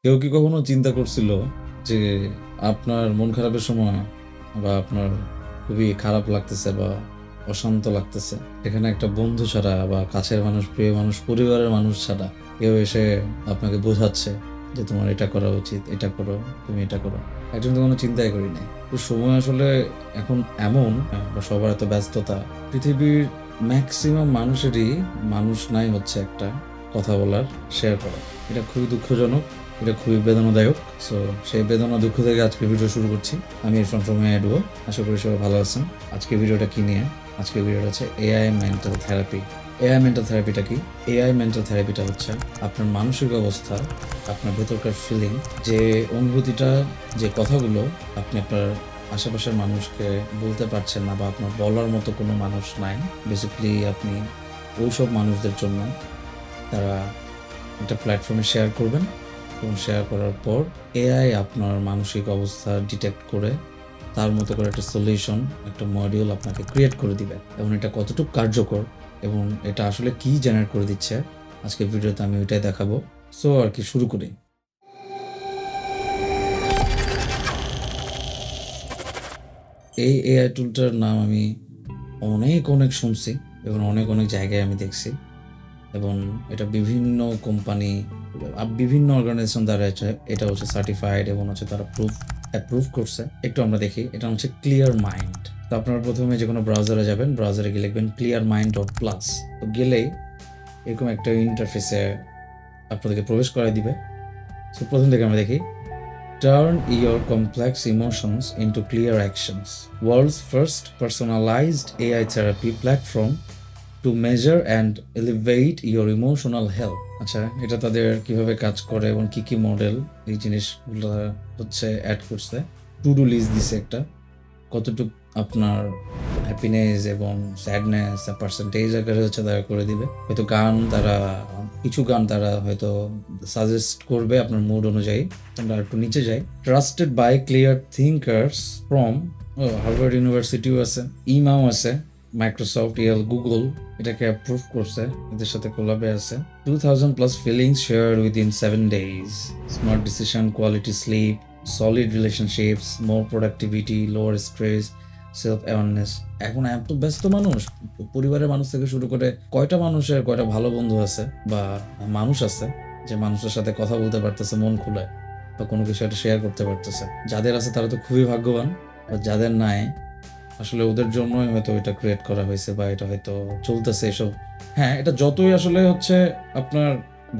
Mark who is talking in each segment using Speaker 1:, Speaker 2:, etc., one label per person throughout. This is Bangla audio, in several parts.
Speaker 1: কেউ কি কখনো চিন্তা করছিল যে আপনার মন খারাপের সময় বা আপনার খুবই খারাপ লাগতেছে বা অশান্ত লাগতেছে, এখানে একটা বন্ধু ছাড়া বা কাছের মানুষ, প্রিয় মানুষ, পরিবারের মানুষ ছাড়া কেউ এসে আপনাকে বোঝাচ্ছে যে তোমার এটা করা উচিত, এটা করো, তুমি এটা করো, একজন তো কোনো চিন্তাই করি নাই। তো সময় আসলে এখন এমন, বা সবার এত ব্যস্ততা, পৃথিবীর ম্যাক্সিমাম মানুষেরই মানুষ নাই হচ্ছে একটা কথা বলার, শেয়ার করা। এটা খুবই দুঃখজনক, এটা খুবই বেদনাদায়ক। সো সেই বেদনা দুঃখ থেকে আজকে ভিডিও শুরু করছি। আমি ইরফান ফ্রম aiduo। আশা করি সবাই ভালো আছেন। আজকে ভিডিওটা কি নিয়ে? আজকে ভিডিওটা হচ্ছে AI mental therapy. AI mental থেরাপিটা কি? এআই মেন্টাল থেরাপিটা হচ্ছে আপনার মানসিক অবস্থা, আপনার ভেতরকার ফিলিং, যে অনুভূতিটা, যে কথাগুলো আপনি আপনার আশেপাশের মানুষকে বলতে পারছেন না বা আপনার বলার মতো কোনো মানুষ নাই, বেসিক্যালি আপনি ওইসব মানুষদের জন্য তারা একটা প্ল্যাটফর্মে শেয়ার করবেন এবং শেয়ার করার পর এআই আপনার মানসিক অবস্থা ডিটেক্ট করে তার মতো করে একটা সলিউশন, একটা মডিউল আপনাকে ক্রিয়েট করে দিবে। এবং এটা কতটুকু কার্যকর এবং এটা আসলে কি জেনারেট করে দিচ্ছে, আজকে ভিডিওতে আমি ওইটাই দেখাবো। সো আর কি, শুরু করি। এই এআই টুলটার নাম আমি অনেক অনেক শুনছি এবং অনেক অনেক জায়গায় আমি দেখছি, এবং এটা বিভিন্ন কোম্পানি, বিভিন্ন অর্গানাইজেশন দ্বারা এটা হচ্ছে সার্টিফাইড এবং হচ্ছে তারা অ্যাপ্রুভ করছে। একটু আমরা দেখি, এটা হচ্ছে ক্লিয়ার মাইন্ড। তো আপনারা প্রথমে যে কোনো ব্রাউজারে যাবেন, ব্রাউজারে গিয়ে লিখবেন Clearmind.plus। তো গেলেই এরকম একটা ইন্টারফেসে আপনাদেরকে প্রবেশ করাই দিবে। সো প্রথম থেকে আমরা দেখি, Turn your complex emotions into clear actions. World's first personalized AI therapy platform to measure and elevate your emotional health. আচ্ছা, এটা তাদের কিভাবে কাজ করে এবং কি কি মডেল, এই জিনিসগুলো হচ্ছে অ্যাড করছে। টু ডু লিস্ট দিছে একটা, কতটুকু আপনার হ্যাপিনেস এবং স্যাডনেস পার্সেন্টেজ আকারে হচ্ছে তারা করে দিবে। হয়তো গান, তারা কিছু গান তারা হয়তো সাজেস্ট করবে আপনার মুড অনুযায়ী। আমরা একটু নিচে যাই, trusted by clear thinkers from Harvard ইউনিভার্সিটিও আছে, ইমাও আছে, মাইক্রোসফট, গুগল এটাকে অ্যাপ্রুভ করছে, এদের সাথে কোলাবে আছে। 2000+ feelings shared within 7 days, smart decision, quality sleep, solid relationships, more productivity, lower stress, self awareness. এখন এত ব্যস্ত মানুষ, পরিবারের মানুষ থেকে শুরু করে কয়টা মানুষের কয়টা ভালো বন্ধু আছে বা মানুষ আছে যে মানুষের সাথে কথা বলতে পারতেছে মন খুলে বা কোনো কিছু একটা শেয়ার করতে পারতেছে? যাদের আছে তারা তো খুবই ভাগ্যবান, বা যাদের নাই আসলে ওদের জন্যই হয়তো এটা ক্রিয়েট করা হয়েছে বা এটা হয়তো চলতেছে এসব। হ্যাঁ, এটা যতই আসলে হচ্ছে আপনার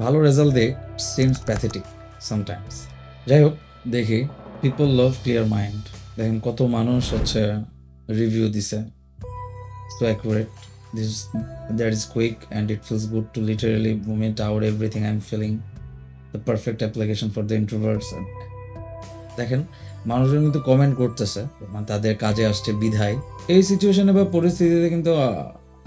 Speaker 1: ভালো রেজাল্ট দেয়, সিমস প্যাথেটিক সামটাইমস। যাই হোক, দেখি পিপল লাভ ক্লিয়ার মাইন্ড। দেখেন কত মানুষ হচ্ছে রিভিউ দিছে, so accurate, this that is quick and it feels good to literally movement out everything I am feeling, the perfect application for the introverts. দেখেন মানুষজন কিন্তু কমেন্ট করতেছে, মানে তাদের কাজে আসছে বিধায় এই সিচুয়েশনে বা পরিস্থিতিতে কিন্তু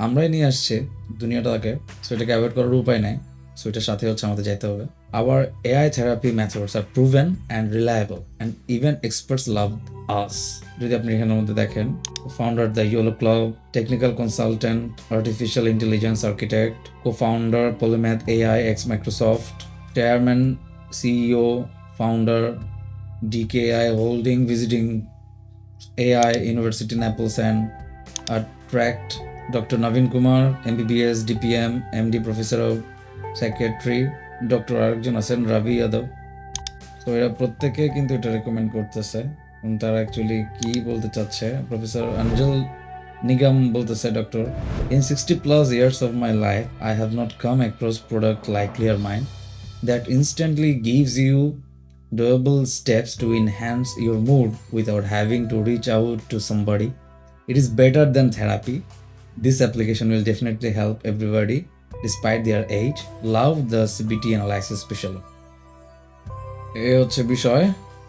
Speaker 1: আমরাই নিয়ে আসছে দুনিয়াটাকে। সো এটাকে অ্যাভয়েড করার উপায় নাই। সো এটার সাথে হচ্ছে আমাদের যাইতে হবে। Our AI therapy methods are proven and reliable and even experts love us. যদি আপনি এখানের মধ্যে দেখেন, founder the yellow club, technical consultant, artificial intelligence architect, co-founder Polymath AI ex Microsoft, chairman, CEO, founder DKI Holding, visiting AI University Naples and attract Dr. Naveen Kumar, MBBS, DPM, MD, Professor of Psychiatry, Dr. আরেকজন আছেন রাবি যাদব। তো এরা প্রত্যেকে কিন্তু এটা রেকমেন্ড করতেছে এবং তারা অ্যাকচুয়ালি কি বলতে চাচ্ছে, প্রফেসর অঞ্জল নিগম বলতেছে, doctor, in 60+ years of my life I have not come across product like Clearmind that instantly gives you doable steps to enhance your mood without having to reach out to somebody. It is better than therapy. This application will definitely help everybody despite their age. Love the CBT analysis specially. এই হচ্ছে বিষয়,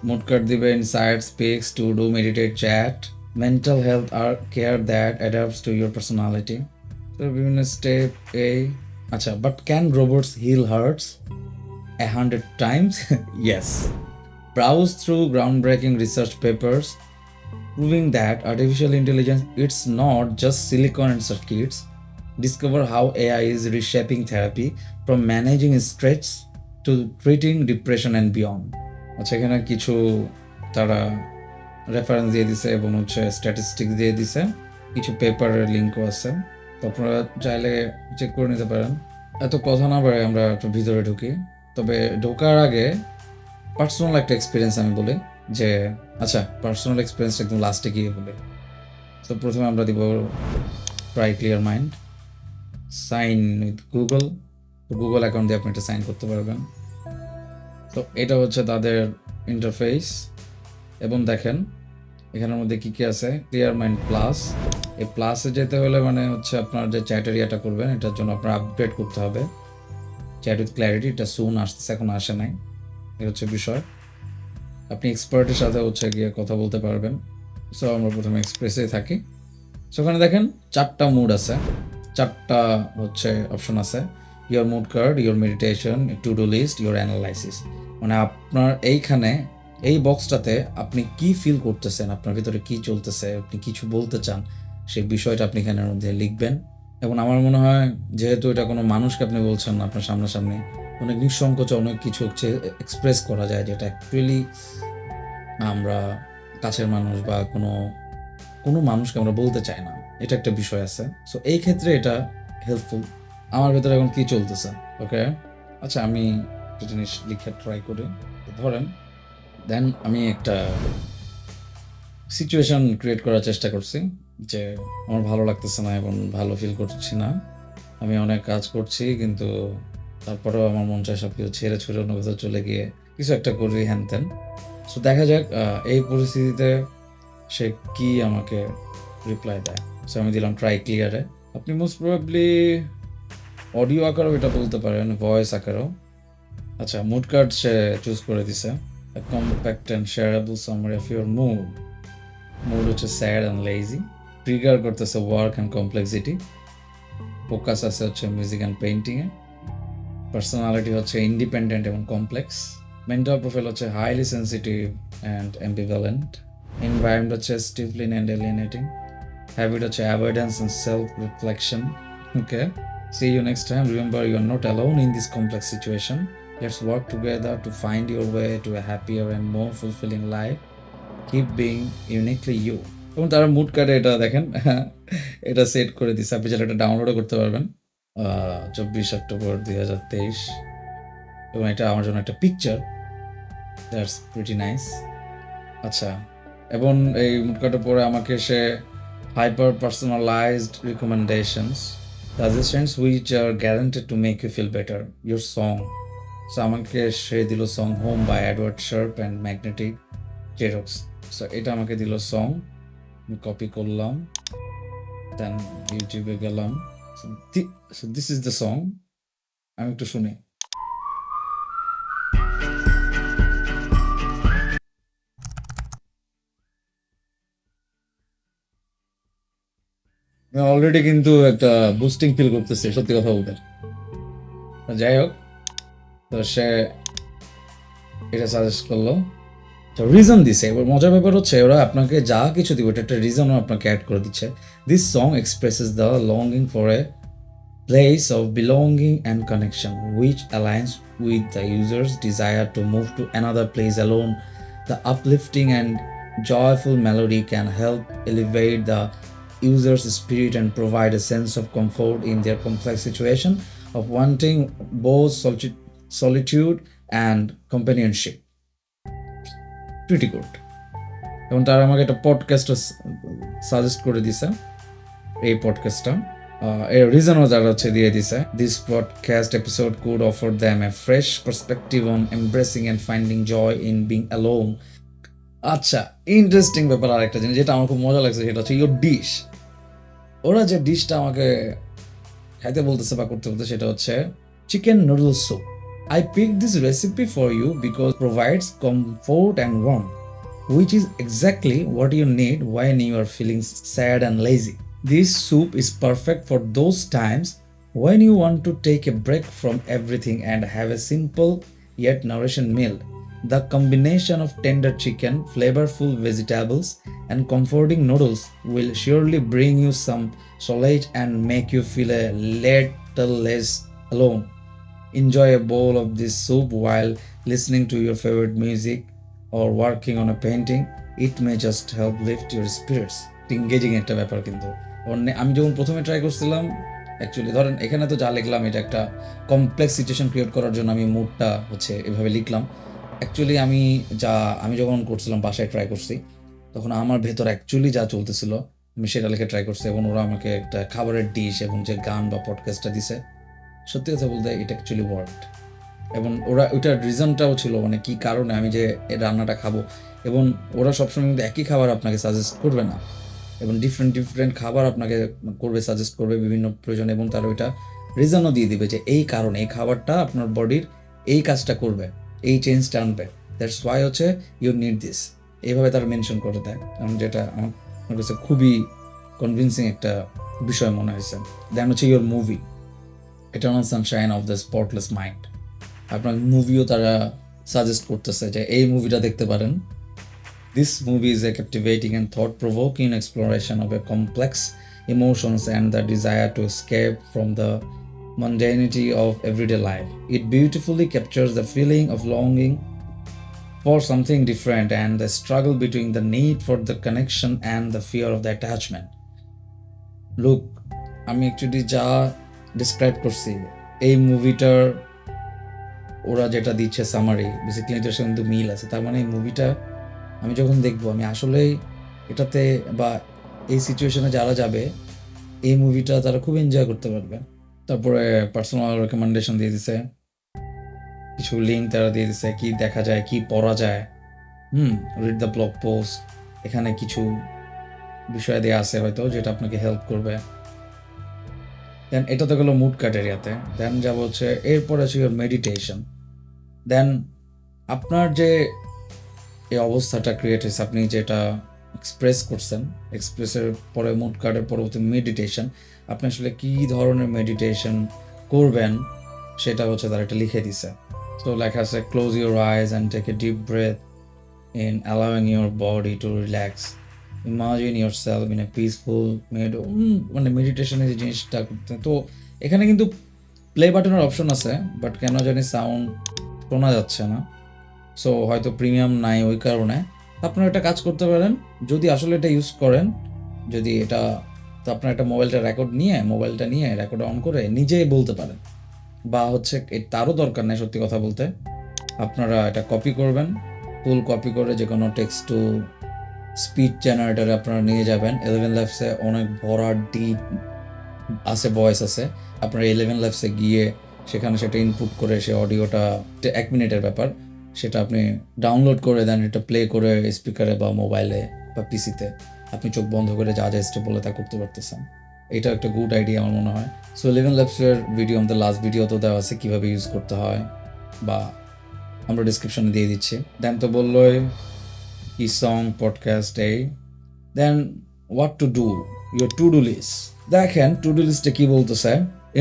Speaker 1: মোড কার্ড দিবে, insight, speaks, to do, meditate, chat, mental health আর care that adapts to your personality. তো বিভিন্ন স্টেপ এই। আচ্ছা, but can robots heal hearts 100 times? Yes. Browse through groundbreaking research papers proving that artificial intelligence, it's not just silicon and circuits. Discover how AI is reshaping therapy from managing stress to treating depression and beyond. আচ্ছা, এখানে কিছু তারা রেফারেন্স দিয়ে দিছে এবং স্ট্যাটিস্টিক্স দিয়ে দিছে, কিছু পেপারের লিঙ্কও আছে, তো আপনারা চাইলে চেক করে নিতে পারেন। এত কথা না বাড়ে আমরা একটু ভিতরে ঢুকি। তবে ঢোকার আগে পার্সোনাল একটা এক্সপিরিয়েন্স আমি বলি, যে আচ্ছা পার্সোনাল এক্সপিরিয়েন্স একদম লাস্টে গিয়ে বলি। তো প্রথমে আমরা দিব try clear mind, sign with Google. Google account দিয়ে আপনি এটা সাইন করতে পারবেন। তো এটা হচ্ছে তাদের ইন্টারফেস, এবং দেখেন এখানের মধ্যে কী কী আছে। Clearmind.plus, এই প্লাসে যেতে হলে মানে আপনার যে চ্যাট এরিয়াটা করবেন এটার জন্য আপনার আপগ্রেড করতে হবে। চ্যাট উইথ ক্ল্যারিটি, এটা সুন আসতেছে, এখন আসে নাই, এটা হচ্ছে বিষয়। আপনি এক্সপার্টের সাথে গিয়ে কথা বলতে পারবেন। সো আমরা প্রথমে এক্সপ্রেসে থাকি। সো ওখানে দেখেন 4টা মুড আছে, 4টা অপশন আছে। Your mood card, your meditation, to do list, your analysis. মানে আপনার এইখানে এই বক্সটাতে আপনি কি ফিল করতেছেন, আপনার ভিতরে কি চলতেছে, আপনি কিছু বলতে চান, সেই বিষয়টা আপনি এখানের মধ্যে লিখবেন। এবং আমার মনে হয় যেহেতু এটা কোনো মানুষকে আপনি বলছেন না, আপনার সামনাসামনি, অনেক নিঃসংকোচে অনেক কিছু এক্সপ্রেস করা যায়, যেটা অ্যাকচুয়ালি আমরা কাছের মানুষ বা কোনো মানুষকে আমরা বলতে চাই না, এটা একটা বিষয় আছে। সো এই ক্ষেত্রে এটা হেল্পফুল। আমার ভেতরে এখন কি চলতেছে, ওকে। আচ্ছা, আমি একটা জিনিস লিখে ট্রাই করি। ধরেন দেন আমি একটা সিচুয়েশন ক্রিয়েট করার চেষ্টা করছি যে আমার ভালো লাগতেছে না এবং ভালো ফিল করছি না, আমি অনেক কাজ করছি কিন্তু তারপরেও আমার মন চায় সব কিছু ছেড়ে ছুড়ে অন্য কোথাও চলে গিয়ে কিছু একটা করি, হ্যান ত্যান। সো দেখা যাক এই পরিস্থিতিতে সে কি আমাকে রিপ্লাই দেয়। সো আমি দিলাম ট্রাই ক্লিয়ারে। আপনি মোস্ট প্রবাবলি অডিও আকারেও এটা বলতে পারেন, ভয়েস আকারেও। আচ্ছা, মুড কার্ড সে চুজ করে দিছে। A compact and shareable summary of your mood. Mood হচ্ছে স্যাড অ্যান্ড লেজি। ট্রিগার করতেছে ওয়ার্ক অ্যান্ড কমপ্লেক্সিটি। ফোকাস আছে মিউজিক অ্যান্ড পেইন্টিংয়ে। পার্সোনালিটি ইন্ডিপেন্ডেন্ট এবং complex. Mental profile highly sensitive and ambivalent. Environment stifling and alienating. Habit avoidance and self reflection. Okay, see you next time. Remember, you are not alone in this complex situation. Let's work together to find your way to a happier and more fulfilling life. Keep being uniquely you. এবং তারা মুড কার্ডে এটা দেখেন এটা সেট করে দিচ্ছে, আপনি চাইলে এটা ডাউনলোডও করতে পারবেন। 24 অক্টোবর 2023, এবং এটা আমার জন্য একটা পিকচার, দ্যাটস প্রিটি নাইস। আচ্ছা, এবং এই মুড কার্ডের পরে আমাকে সে hyper personalised recommendations, suggestions which are guaranteed to make you feel better, your song. So আমাকে সে দিল song Home by Edward Sharpe and Magnetic Zeros. So এটা আমাকে দিল সং, আমি কপি করলাম, দেন ইউটিউবে গেলাম। So this is the song, আমি একটু শুনি। আমি অলরেডি কিন্তু একটা বুস্টিং ফিল করতেছি, সত্যি কথা বলতে। যাই হোক, তো সে এটা সাজেস্ট করলো, তো রিজন দিছে। এবার মজার ব্যাপার ওরা আপনাকে যা কিছু দিবে এটা একটা রিজনও আপনাকে অ্যাড করে দিচ্ছে। This song expresses the longing for a place of belonging and connection which aligns with the users desire to move to another place alone. The uplifting and joyful melody can help elevate the user's spirit and provide a sense of comfort in their complex situation of wanting both solitude and companionship. Pretty good. এবং তারা আমাকে একটা পডকাস্ট সাজেস্ট করে দিছে, এই পডকাস্টটা এর রিজনও যারা দিয়ে দিছে। This podcast episode could offer them a fresh perspective on embracing and finding joy in being alone. আচ্ছা, ইন্টারেস্টিং ব্যাপার আরেকটা জিনিস যেটা আমার খুব মজা লাগছে, সেটা হচ্ছে ইয়োর ডিশ। ওরা যে ডিশটা আমাকে খাইতে বলতেছে বা করতে বলতেছে সেটা হচ্ছে chicken noodle soup. I picked this recipe for you because it provides comfort and warmth, which is exactly what you need when you are feeling sad and lazy. This soup is perfect for those times when you want to take a break from everything and have a simple yet nourishing meal. The combination of tender chicken, flavorful vegetables, and comforting noodles will surely bring you some solace and make you feel a little less alone. enjoy a bowl of this soup while listening to your favorite music or working on a painting. It may just help lift your spirits. Engaging একটা ব্যাপার কিন্তু আমি যখন প্রথমে ট্রাই করছিলাম, অ্যাকচুয়ালি ধরেন এখানে তো যা লিখলাম এটা একটা কমপ্লেক্স সিচুয়েশন ক্রিয়েট করার জন্য আমি মুডটা হচ্ছে এভাবে লিখলাম। অ্যাকচুয়ালি আমি যখন করছিলাম বাসায় ট্রাই করছি, তখন আমার ভেতর অ্যাকচুয়ালি যা চলতেছিল আমি সেটা লিখে ট্রাই করছি, এবং ওরা আমাকে একটা খাবারের ডিশ এবং যে গান বা পডকাস্টটা দিছে, সত্যি কথা বলতে এটা অ্যাকচুয়ালি ওয়ার্কড। এবং ওইটার রিজনটাও ছিল মানে কী কারণে আমি যে রান্নাটা খাবো, এবং ওরা সবসময় কিন্তু একই খাবার আপনাকে সাজেস্ট করবে না, এবং ডিফারেন্ট খাবার আপনাকে করবে, সাজেস্ট করবে বিভিন্ন প্রয়োজন, এবং তার ওইটা রিজনও দিয়ে দিবে যে এই কারণে এই খাবারটা আপনার বডির এই কাজটা করবে, এই চেঞ্জটা আনবে, দ্যাটস ওয়াই হচ্ছে ইউ নিড দিস, এইভাবে তারা মেনশন করে দেয়। এবং যেটা আমার কাছে খুবই কনভিন্সিং একটা বিষয় মনে হয়েছে। দেন হচ্ছে your movie, eternal Sunshine of the spotless mind. আপনার মুভিও তারা সাজেস্ট করতেছে যে এই মুভিটা দেখতে পারেন। This movie is a captivating and thought-provoking exploration of a complex emotions and the desire to escape from the mundanity of everyday life. It beautifully captures the feeling of longing for something different and the struggle between the need for the connection and the fear of the attachment. Look, আমি অ্যাকচুয়ালি যা ডিসক্রাইব করছি এই মুভিটার ওরা যেটা দিচ্ছে সামারি, বেসিক্যালি এটার সঙ্গে কিন্তু মিল আছে। তার মানে এই মুভিটা আমি যখন দেখবো আমি আসলেই এটাতে বা এই সিচুয়েশনে যারা যাবে এই মুভিটা তারা খুব এনজয় করতে পারবে। তারপরে পার্সোনাল রেকমেন্ডেশন দিয়ে দিছে, কিছু লিঙ্ক তারা দিয়ে দিছে, কি দেখা যায়, কি পড়া যায়, রিড দ্য ব্লগ পোস্ট, এখানে কিছু বিষয় দেওয়া আছে হয়তো যেটা আপনাকে হেল্প করবে। দেন এটা তো গেলো মুড ক্রাইটেরিয়াতে। দেন যাবো হচ্ছে এরপরে আছে ইউর মেডিটেশন। দেন আপনার যে এই অবস্থাটা ক্রিয়েট হয়েছে, আপনি যেটা এক্সপ্রেস করছেন, এক্সপ্রেসের পরে মুড কার্ডের পরবর্তী মেডিটেশন, আপনি আসলে কী ধরনের মেডিটেশন করবেন সেটা হচ্ছে তারা একটা লিখে দিছে। তো লেখা আছে close your eyes and take a deep breath in allowing your body to relax, imagine yourself in a peaceful মানে মেডিটেশনের যে জিনিসটা করতে। তো এখানে কিন্তু প্লে বাটনের অপশন আছে, বাট কেন জানি সাউন্ড শোনা যাচ্ছে না, সো হয়তো প্রিমিয়াম নাই ওই কারণে। আপনারা একটা কাজ করতে পারেন, যদি আসলে এটা ইউজ করেন, যদি এটা তো আপনার একটা মোবাইলটা নিয়ে রেকর্ড অন করে নিজেই বলতে পারেন, বা হচ্ছে তারও দরকার নেই সত্যি কথা বলতে। আপনারা এটা কপি করবেন, ফুল কপি করে যে কোনো টেক্সট টু স্পিচ জেনারেটরে আপনারা নিয়ে যাবেন। 11 ল্যাবসে অনেক ভরা ডিপ আছে, ভয়েস আছে। আপনারা 11 ল্যাবসে গিয়ে সেখানে সেটা ইনপুট করে সে অডিওটা 1 মিনিটের ব্যাপার, সেটা আপনি ডাউনলোড করে দেন, এটা প্লে করে স্পিকারে বা মোবাইলে বা পিসিতে আপনি চোখ বন্ধ করে যা যা স্টেপ বলে তা করতে পারতেছেন। এটা একটা গুড আইডিয়া আমার মনে হয়। সো 11 ল্যাবসের ভিডিও, আমাদের লাস্ট ভিডিও তো দেওয়া আছে কীভাবে ইউজ করতে হয়, বা আমরা ডিসক্রিপশনে দিয়ে দিচ্ছি। দেন তো বললোই কি সং পডকাস্ট এই। Then what to do, your to do list. দেখেন টু ডু লিস্টে কী বলতেছে,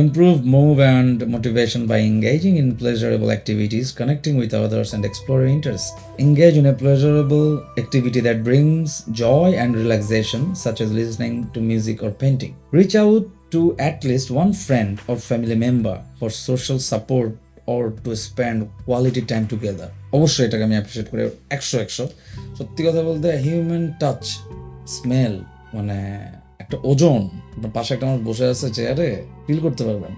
Speaker 1: improve mood and motivation by engaging in pleasurable activities, connecting with others and exploring interests. Engage in a pleasurable activity that brings joy and relaxation, such as listening to music or painting. Reach out to at least one friend or family member for social support or to spend quality time together. অবশ্যই এটাকে আমি অ্যাপ্রিশিয়েট করি 100 সত্যি কথা বলতে হিউম্যান টাচ, স্মেল, মানে একটা ওজন, পাশে একটা মানুষ বসে আছে চেয়ারে, ফিল করতে পারবেন।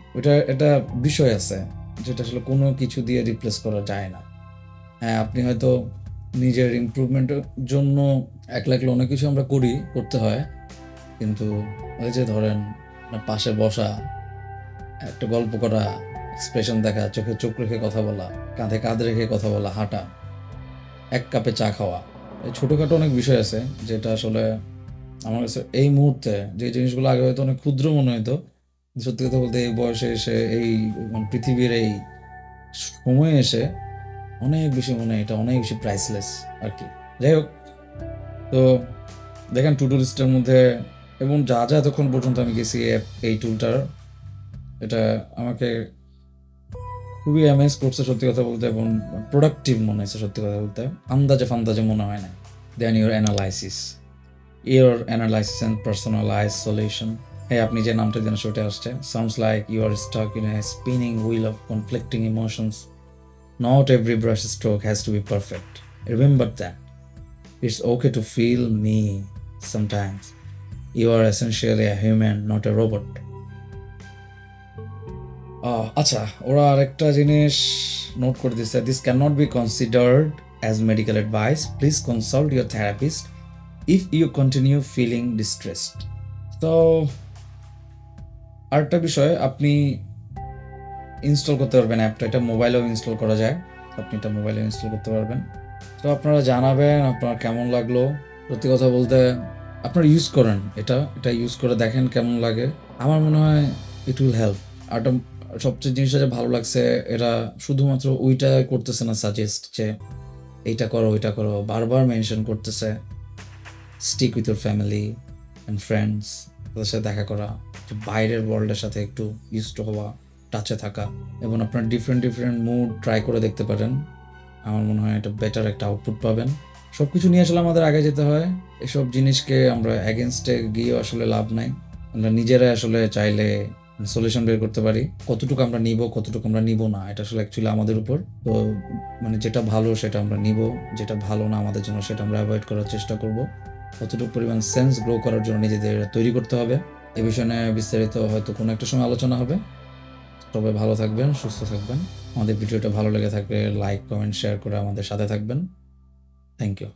Speaker 1: এটা বিষয় আছে যেটা আসলে কোনো কিছু দিয়ে রিপ্লেস করা যায় না। হ্যাঁ, আপনি হয়তো নিজের ইমপ্রুভমেন্টের জন্য একলা অনেক কিছু আমরা করতে হয়, কিন্তু ওই যে ধরেন পাশে বসা, একটা গল্প করা, এক্সপ্রেশন দেখা, চোখে চোখ রেখে কথা বলা, কাঁধে কাঁধ রেখে কথা বলা, হাঁটা, এক কাপে চা খাওয়া, এই ছোটোখাটো অনেক বিষয় আছে যেটা আসলে আমার কাছে এই মুহূর্তে যে জিনিসগুলো আগে হয়তো অনেক ক্ষুদ্র মনে হতো, সত্যি কথা বলতে এই বয়সে এসে এই পৃথিবীর এই সময়ে এসে অনেক বেশি মনে হয় এটা অনেক বেশি প্রাইসলেস আর কি। যাই হোক, তো দেখেন টু ডু লিস্টের মধ্যে এবং যা যা এতক্ষণ পর্যন্ত আমি গেছি এই টুলটার, এটা আমাকে খুবই অ্যামেজ করছে সত্যি কথা বলতে, এবং প্রোডাক্টিভ মনে হয়েছে সত্যি কথা বলতে, আন্দাজে মনে হয় না। Then your analysis and personalized solution. হ্যাঁ, আপনি যে নামটা দেন সেটা আসছে। Sounds like you are stuck in a spinning wheel of conflicting emotions. Not every brush stroke has to be perfect. Remember that. It's okay to feel me sometimes. You are essentially a human, not a robot. আচ্ছা, ওরা আরেকটা জিনিস নোট করে দিচ্ছে, this can not be considered as medical advice, please consult your therapist if you continue feeling distressed. তো আরেকটা বিষয়, আপনি ইনস্টল করতে পারবেন অ্যাপটা, এটা মোবাইলেও ইনস্টল করা যায়, আপনি এটা মোবাইলে ইনস্টল করতে পারবেন। তো আপনারা জানাবেন আপনার কেমন লাগলো। সত্যি কথা বলতে আপনারা ইউজ করেন, এটা ইউজ করে দেখেন কেমন লাগে। আমার মনে হয় ইট উইল হেল্প। আর সবচেয়ে জিনিসটা যে ভালো লাগছে, এরা শুধুমাত্র ওইটা করতেছে না সাজেস্ট যে এইটা করো ওইটা করো, বারবার মেনশন করতেছে stick with your family and friends, তাদের সাথে দেখা করা, বাইরের ওয়ার্ল্ডের সাথে একটু ইউজ টু হওয়া, টাচে থাকা, এবং আপনার ডিফারেন্ট মুড ট্রাই করে দেখতে পারেন। আমার মনে হয় এটা বেটার একটা আউটপুট পাবেন। সব কিছু নিয়ে আসলে আমাদের আগে যেতে হয়। এসব জিনিসকে আমরা অ্যাগেনস্টে গিয়েও আসলে লাভ নাই। আমরা নিজেরাই আসলে চাইলে সলিউশন বের করতে পারি। কতটুকু আমরা নিব, কতটুকু আমরা নিব না, এটা আসলে অ্যাকচুয়ালি আমাদের উপর। তো যেটা ভালো সেটা আমরা নিব, যেটা ভালো না আমাদের জন্য সেটা আমরা অ্যাভয়েড করার চেষ্টা করব। কতটুকু পরিমাণ সেন্স গ্রো করার জন্য নিজেদের তৈরি করতে হবে। এ বিষয়ে নিয়ে বিস্তারিত হয়তো কোনো একটা সময় আলোচনা হবে। সবাই ভালো থাকবেন, সুস্থ থাকবেন। আমাদের ভিডিওটা ভালো লেগে থাকলে লাইক, কমেন্ট, শেয়ার করে আমাদের সাথে থাকবেন। Thank you.